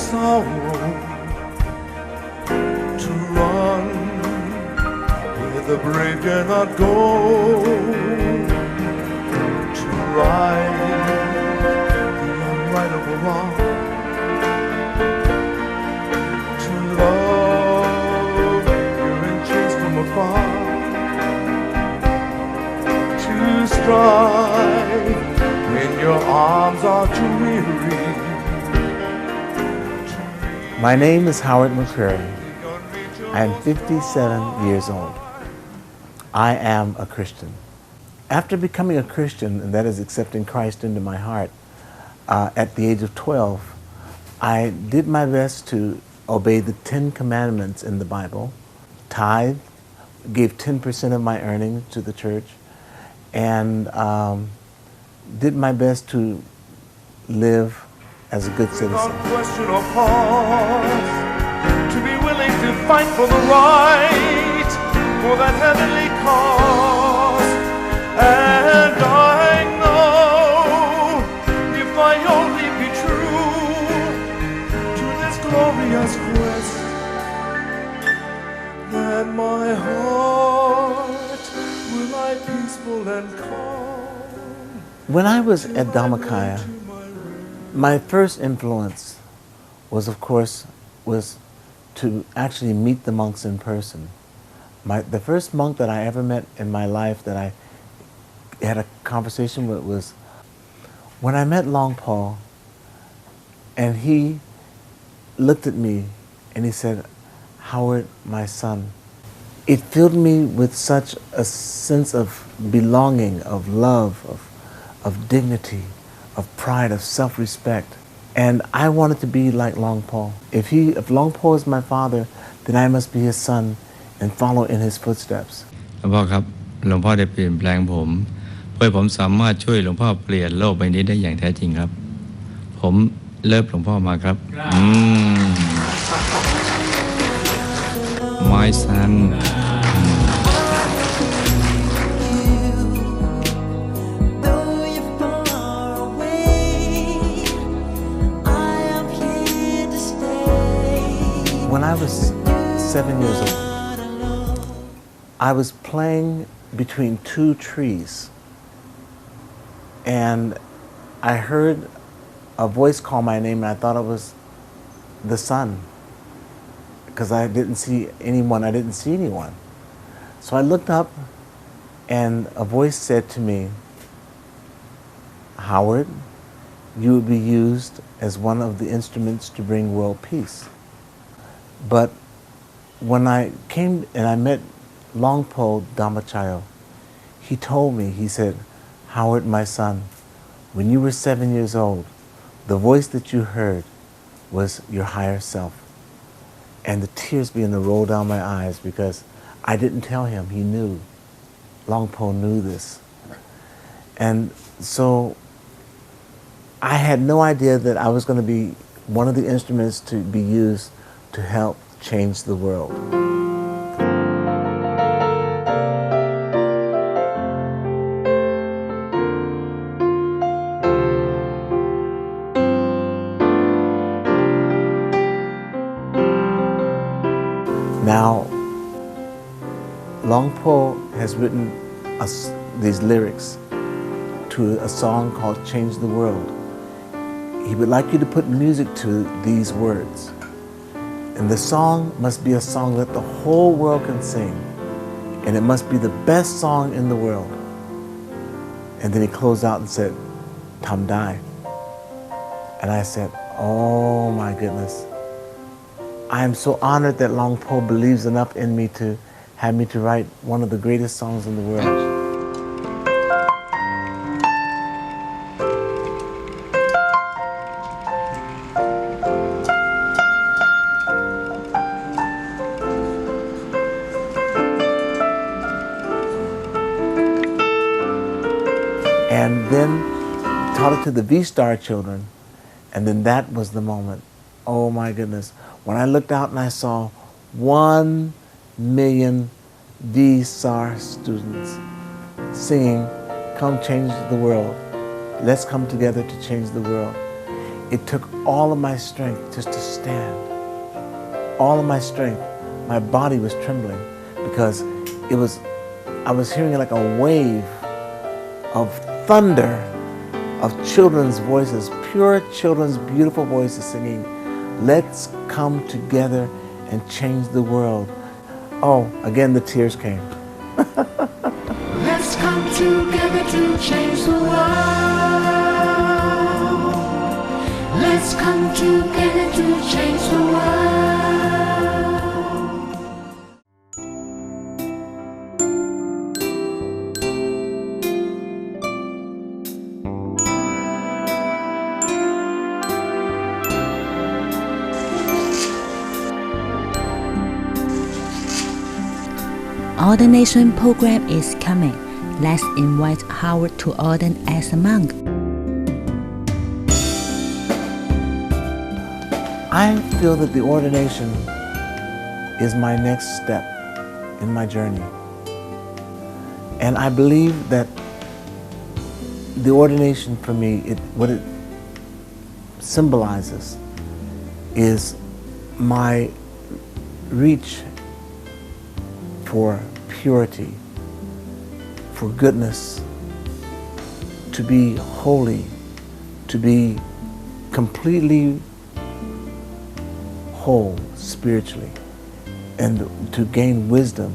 Sorrow to run where the brave cannot go, to right the unrightable wrong, to love you're in chains from afar, to strike when your arms are too weary. My name is Howard McCrary. I am 57 years old. I am a Christian. After becoming a Christian, and that is accepting Christ into my heart, at the age of 12, I did my best to obey the 10 commandments in the Bible, tithe, gave 10% of my earnings to the church, and did my best to live as a good citizen. Without question or pause, to be willing to fight for the right, for that heavenly cause. And I know, if I only be true to this glorious quest, that my heart will lie peaceful and calm. When I was at Dhammadayada, my first influence was, of course, to actually meet the monks in person. The first monk that I ever met in my life that I had a conversation with was when I met Long Paul, and he looked at me and he said, "Howard, my son." It filled me with such a sense of belonging, of love, of dignity, of pride, of self-respect. And I wanted to be like Long Paul. If Long Paul is my father, then I must be his son and follow in his footsteps. หลวงพ่อครับหลวงพ่อได้เปลี่ยนแปลงผมเพื่อผมสามารถช่วยหลวงพ่อเปลี่ยนโลกใบนี้ได้อย่างแท้จริงครับผมเลิฟหลวงพ่อมาครับ My son When I was 7 years old, I was playing between two trees, and I heard a voice call my name, and I thought it was the sun, because I didn't see anyone. So I looked up, and a voice said to me, "Howard, you will be used as one of the instruments to bring world peace." But when I came and I met Longpo Dhammachayo, he told me, he said, "Howard, my son, when you were 7 years old, the voice that you heard was your higher self." And the tears began to roll down my eyes because I didn't tell him. He knew. Longpo knew this. And so I had no idea that I was going to be one of the instruments to be used to help change the world. Now, Longpo has written these lyrics to a song called Change the World. He would like you to put music to these words. And the song must be a song that the whole world can sing. And it must be the best song in the world. And then he closed out and said, "Thammadayada." And I said, "Oh my goodness. I am so honored that Longpo believes enough in me to have me to write one of the greatest songs in the world." to the V-Star children, and then that was the moment. Oh my goodness. When I looked out and I saw 1 million V-Star students singing, "Come change the world. Let's come together to change the world." It took all of my strength just to stand. All of my strength. My body was trembling because I was hearing like a wave of thunder of children's voices, pure children's beautiful voices singing, "Let's come together and change the world." Oh, again the tears came. Let's come together to change the world. Let's come together to change the world. Ordination program is coming. Let's invite Howard to ordain as a monk. I feel that the ordination is my next step in my journey. And I believe that the ordination for me, what it symbolizes is my reach for purity, for goodness, to be holy, to be completely whole spiritually, and to gain wisdom.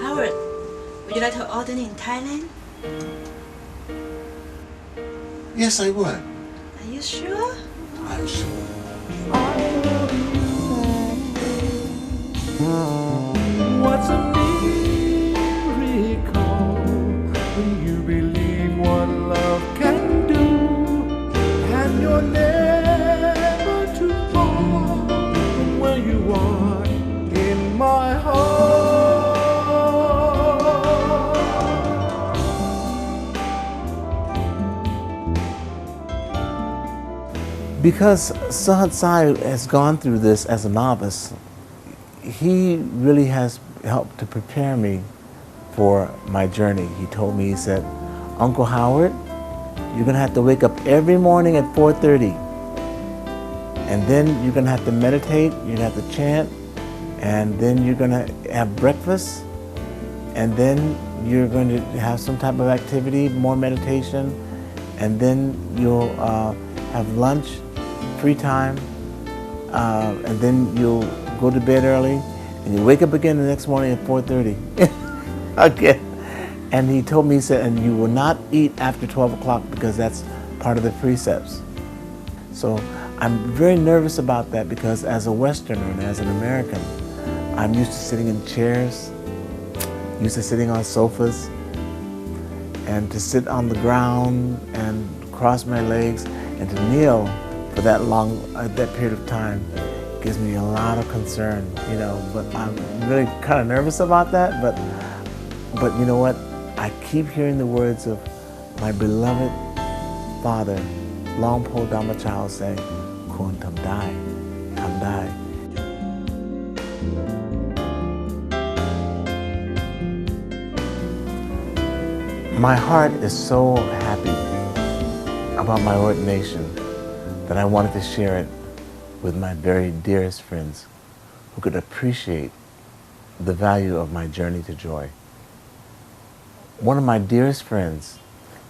Howard, would you like to ordain in Thailand? Yes, I would. Are you sure? I'm sure. What's a miracle when you believe what love can do, and you're never too far from where you are in my heart. Because Sahat Sai has gone through this as a novice, he really has helped to prepare me for my journey. He told me, he said, "Uncle Howard, you're going to have to wake up every morning at 4:30. And then you're going to have to meditate, you're going to have to chant, and then you're going to have breakfast, and then you're going to have some type of activity, more meditation, and then you'll have lunch, free time, and then you'll go to bed early, and you wake up again the next morning at 4:30 again." And he told me, he said, "And you will not eat after 12 o'clock because that's part of the precepts." So I'm very nervous about that because as a Westerner and as an American, I'm used to sitting in chairs, used to sitting on sofas, and to sit on the ground and cross my legs and to kneel for that long, that period of time gives me a lot of concern, you know, but I'm really kind of nervous about that, but you know what? I keep hearing the words of my beloved father, Longpo Dhammadayada, say, "Kun tam dai, tam dai." My heart is so happy about my ordination that I wanted to share it with my very dearest friends who could appreciate the value of my journey to joy. One of my dearest friends,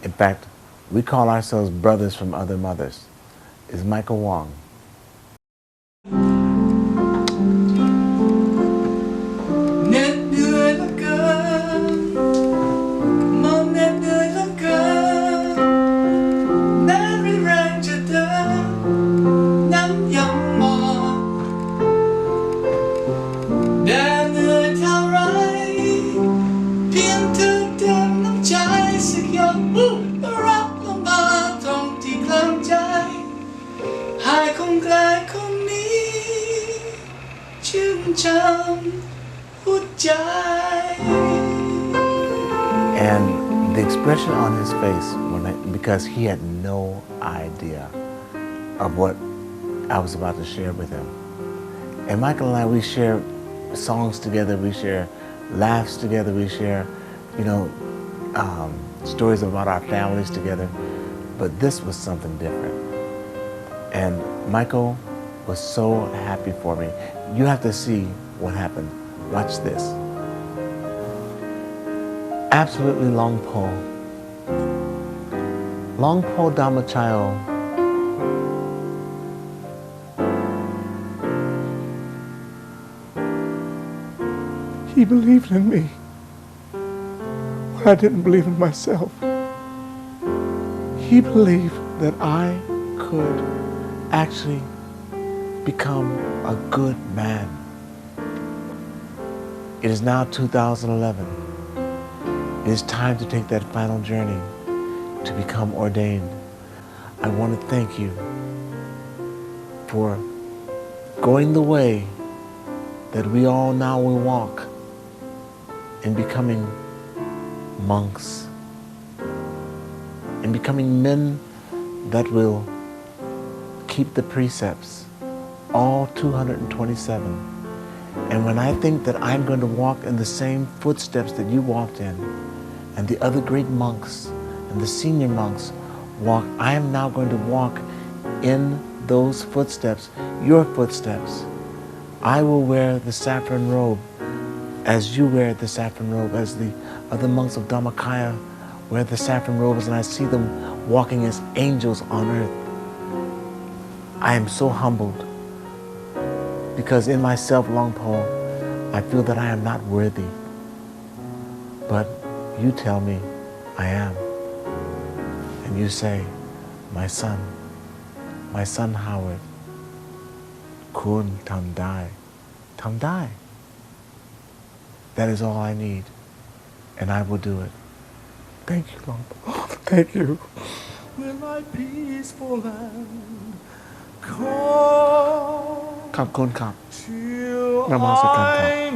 in fact, we call ourselves brothers from other mothers, is Michael Wong. กลายคนนี้ชื่นชมหัวใจ And the expression on his face, because he had no idea of what I was about to share with him. And Michael and I, we share songs together, we share laughs together, we share, stories about our families together. But this was something different. And Michael was so happy for me. You have to see what happened. Watch this. Absolutely long pole. Long pole Dhammachayo. He believed in me when I didn't believe in myself. He believed that I could actually become a good man. It is now 2011. It is time to take that final journey to become ordained. I want to thank you for going the way that we all now will walk in becoming monks, in becoming men that will keep the precepts, all 227. And when I think that I'm going to walk in the same footsteps that you walked in, and the other great monks and the senior monks walk, I am now going to walk in those footsteps, your footsteps. I will wear the saffron robe as you wear the saffron robe, as the other monks of Dhammakaya wear the saffron robes, and I see them walking as angels on earth. I am so humbled because in myself, Longpo, I feel that I am not worthy. But you tell me I am. And you say, my son Howard, kun Thammadayada. Thammadayada. That is all I need, and I will do it. Thank you, Longpo. Thank you. Will my peaceful land call ขอบคุณครับ till Namaste, I